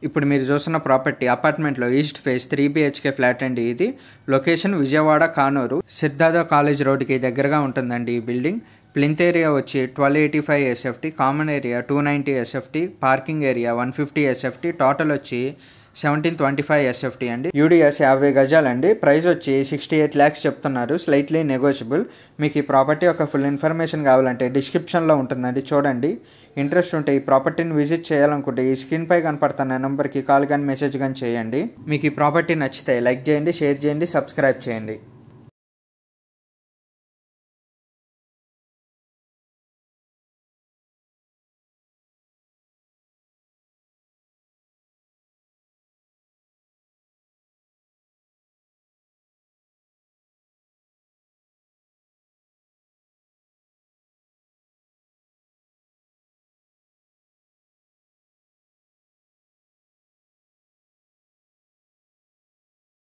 ఇప్పుడు మీరు చూస్తున్న ప్రాపర్టీ అపార్ట్మెంట్లో ఈస్ట్ ఫేస్ 3 BHK ఫ్లాట్ అండి. ఇది లొకేషన్ విజయవాడ కానూరు సిద్ధార్థ కాలేజ్ రోడ్కి దగ్గరగా ఉంటుందండి ఈ బిల్డింగ్. ప్లింత్ ఏరియా వచ్చి 1285 SFT, common area 290 SFT, parking area 150 SFT, total వచ్చి 1725 SFT అండి. యూడిఎస్ 50 గజాలండి. ప్రైస్ వచ్చి 68 lakhs చెప్తున్నారు, స్లైట్లీ నెగోషియబుల్. మీకు ఈ ప్రాపర్టీ యొక్క ఫుల్ ఇన్ఫర్మేషన్ కావాలంటే డిస్క్రిప్షన్లో ఉంటుందండి, చూడండి. ఇంట్రెస్ట్ ఉంటే ఈ ప్రాపర్టీని విజిట్ చేయాలనుకుంటే ఈ స్క్రీన్పై కనపడుతున్న నెంబర్కి కాల్ కానీ మెసేజ్ కానీ చేయండి. మీకు ఈ ప్రాపర్టీ నచ్చితే లైక్ చేయండి, షేర్ చేయండి, సబ్స్క్రైబ్ చేయండి.